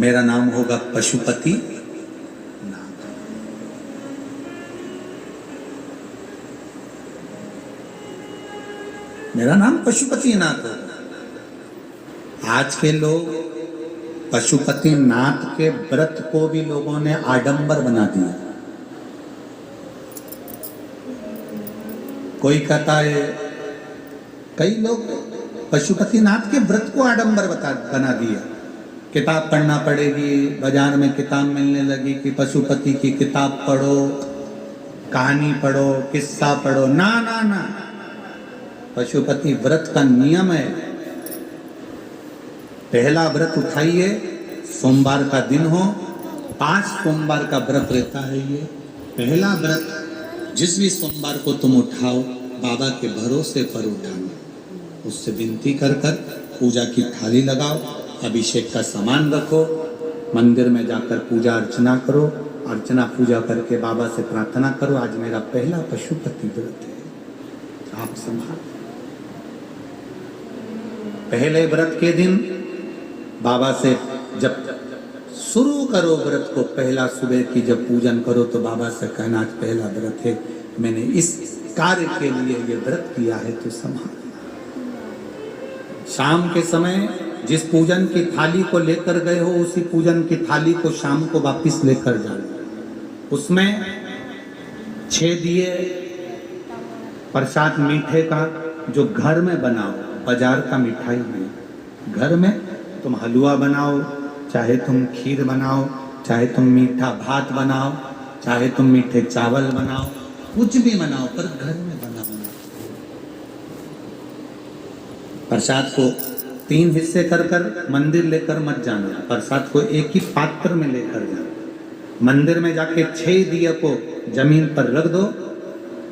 मेरा नाम होगा पशुपति नाथ। मेरा नाम पशुपति नाथ होगा। आज के लोग पशुपति नाथ के व्रत को भी लोगों ने आडंबर बना दिया। कोई कहता है, कई लोग पशुपति नाथ के व्रत को आडंबर बना दिया। किताब पढ़ना पड़ेगी, बाजार में किताब मिलने लगी कि पशुपति की किताब पढ़ो, कहानी पढ़ो, किस्सा पढ़ो। ना ना ना, पशुपति व्रत का नियम है। पहला व्रत उठाइए, सोमवार का दिन हो, 5 सोमवार का व्रत रहता है ये। पहला व्रत जिस भी सोमवार को तुम उठाओ, बाबा के भरोसे पर उठाना। उससे विनती कर कर पूजा की थाली लगाओ, अभिषेक का सामान रखो, मंदिर में जाकर पूजा अर्चना करो, अर्चना पूजा करके बाबा से प्रार्थना करो, आज मेरा पहला पशुपति व्रत है, आप संभाल। पहले व्रत के दिन बाबा से जब शुरू करो व्रत को, पहला सुबह की जब पूजन करो तो बाबा से कहना, आज पहला व्रत है, मैंने इस कार्य के लिए ये व्रत किया है, तो संभाल। शाम के समय जिस पूजन की थाली को लेकर गए हो, उसी पूजन की थाली को शाम को वापस लेकर जाओ। उसमें 6 दिए प्रसाद मीठे का जो घर में बनाओ, बाजार का मिठाई नहीं। घर में तुम हलवा बनाओ, चाहे तुम खीर बनाओ, चाहे तुम मीठा भात बनाओ, चाहे तुम मीठे चावल बनाओ, कुछ भी बनाओ, पर घर में बना। प्रसाद को 3 हिस्से कर कर मंदिर लेकर मत जाना, प्रसाद को एक ही पात्र में लेकर जाना। मंदिर में जाके 6 दिए को जमीन पर रख दो,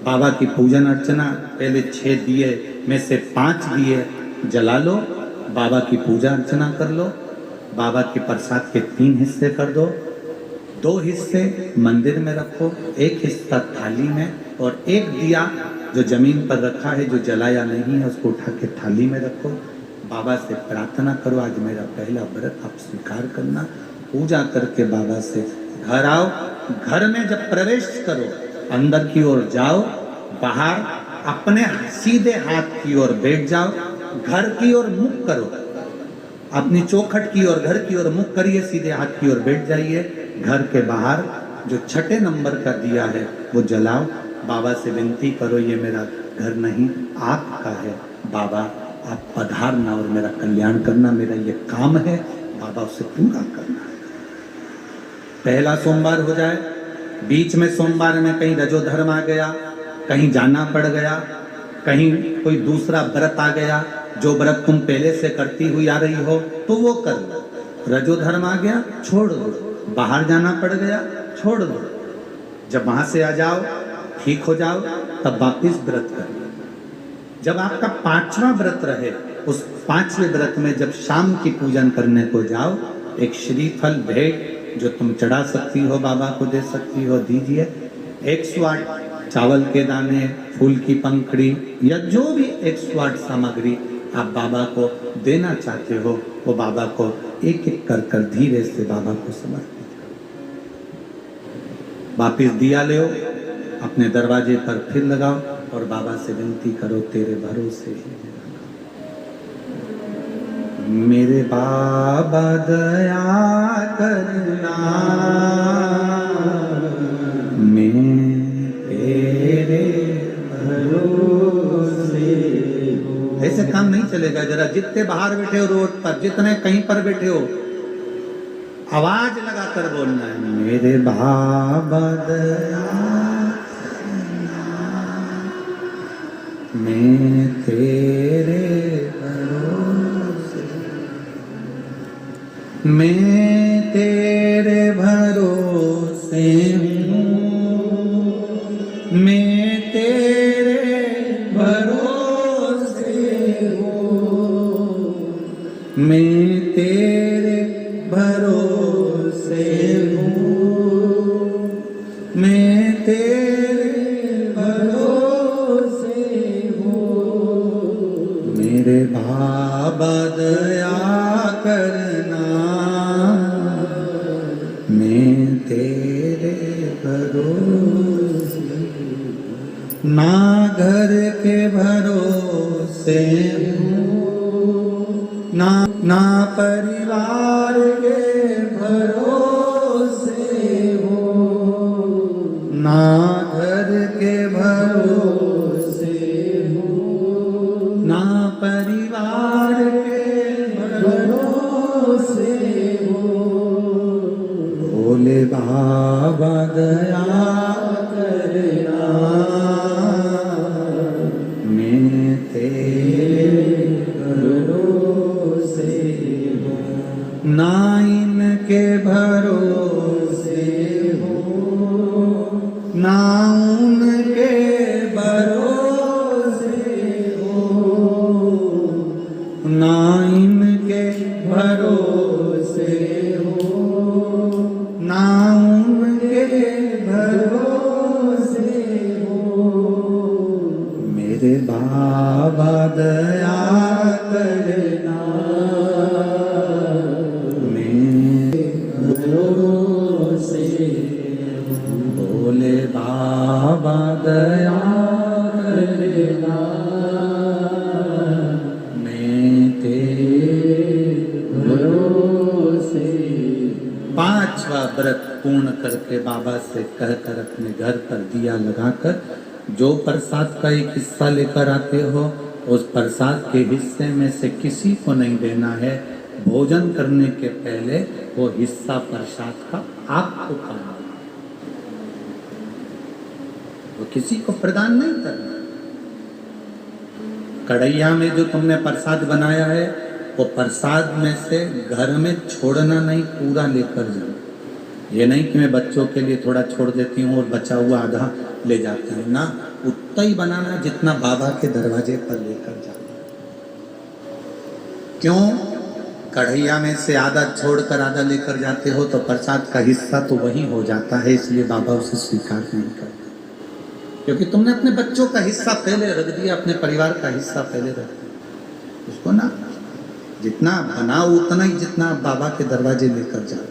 बाबा की पूजन अर्चना, पहले 6 दिए में से 5 दिए जला लो, बाबा की पूजा अर्चना कर लो। बाबा के प्रसाद के 3 हिस्से कर दो, 2 हिस्से मंदिर में रखो, 1 हिस्सा थाली में, और 1 दिया जो जमीन पर रखा है, जो जलाया नहीं है, उसको उठा के थाली में रखो। बाबा से प्रार्थना करो, आज मेरा पहला व्रत आप स्वीकार करना। पूजा करके बाबा से घर आओ। घर में जब प्रवेश करो, अंदर की ओर जाओ, बाहर अपने सीधे हाथ की ओर बैठ जाओ, घर की ओर मुख करो, अपनी चौखट की ओर, घर की ओर मुख करिए, सीधे हाथ की ओर बैठ जाइए। घर के बाहर जो 6ठे नंबर का दिया है वो जलाओ। बाबा से विनती करो, ये मेरा घर नहीं आपका है, बाबा आप पधारना और मेरा कल्याण करना, मेरा ये काम है, बाबा उसे पूरा करना है। पहला सोमवार हो जाए, बीच में सोमवार में कहीं रजोधर्म आ गया, कहीं जाना पड़ गया, कहीं कोई दूसरा व्रत आ गया, जो व्रत तुम पहले से करती हुई आ रही हो तो वो कर लो। रजोधर्म आ गया, छोड़ दो। बाहर जाना पड़ गया, छोड़ दो। जब वहां से आ जाओ, ठीक हो जाओ, तब वापिस व्रत करो। जब आपका 5वां व्रत रहे, उस 5वें व्रत में जब शाम की पूजन करने को जाओ, एक श्रीफल भेंट जो तुम चढ़ा सकती हो, बाबा को दे सकती हो, दीजिए। 108 चावल के दाने, फूल की पंखड़ी, या जो भी 108 सामग्री आप बाबा को देना चाहते हो, वो बाबा को एक एक कर कर धीरे से बाबा को समर्पित करो। वापिस दिया ले, अपने दरवाजे पर फिर लगाओ और बाबा से विनती करो, तेरे भरोसे ही मेरे बाबा दया करना, मैं तेरे भरोसे। ऐसे काम नहीं चलेगा। जरा जितने बाहर बैठे हो रोड पर, जितने कहीं पर बैठे हो, आवाज लगाकर बोलना है, मेरे बाबा दया, मैं तेरे भरोसे, मैं तेरे भरोसे हूँ, मैं तेरे भरोसे हूँ, मैं तेरे भरोसे हूँ, मैं तेरे भरोसे हूँ, मेरे बाबा दया करना, भरोसे, ना घर के भरोसे ना परिवार के भरोसे हो, ना घर के भरोसे हो, ना परिवार के भरोसे हो। भोले बाबा दया करना, मैं तेरे भरोसे हो, ना इनके भरोसे हो, ना उनके भरोसे हो, ना इनके भरोसे हो, ना उनके भरोसे हो। मेरे बाबा दया करना, मेरे भरोसे हो। भोले बाबा दया करना, मैं तेरे भरोसे। पांचवा व्रत पूर्ण करके बाबा से कहकर अपने घर पर दिया लगाकर जो प्रसाद का एक हिस्सा लेकर आते हो, उस प्रसाद के हिस्से में से किसी को नहीं देना है। भोजन करने के पहले वो हिस्सा प्रसाद का आपको खाना, वो किसी को प्रदान नहीं करना। कढ़ैया में जो तुमने प्रसाद बनाया है, वो प्रसाद में से घर में छोड़ना नहीं, पूरा लेकर जाओ। ये नहीं कि मैं बच्चों के लिए थोड़ा छोड़ देती हूँ और बचा हुआ आधा ले जाती हूँ, ना, उतना ही बनाना जितना बाबा के दरवाजे पर लेकर जाना। क्यों? कढ़ैया में से आधा छोड़कर आधा लेकर जाते हो तो प्रसाद का हिस्सा तो वही हो जाता है, इसलिए बाबा उसे स्वीकार नहीं करते। क्योंकि तुमने अपने बच्चों का हिस्सा पहले रख दिया, अपने परिवार का हिस्सा पहले रख दिया। उसको ना जितना बनाओ उतना ही जितना बाबा के दरवाजे लेकर जाओ।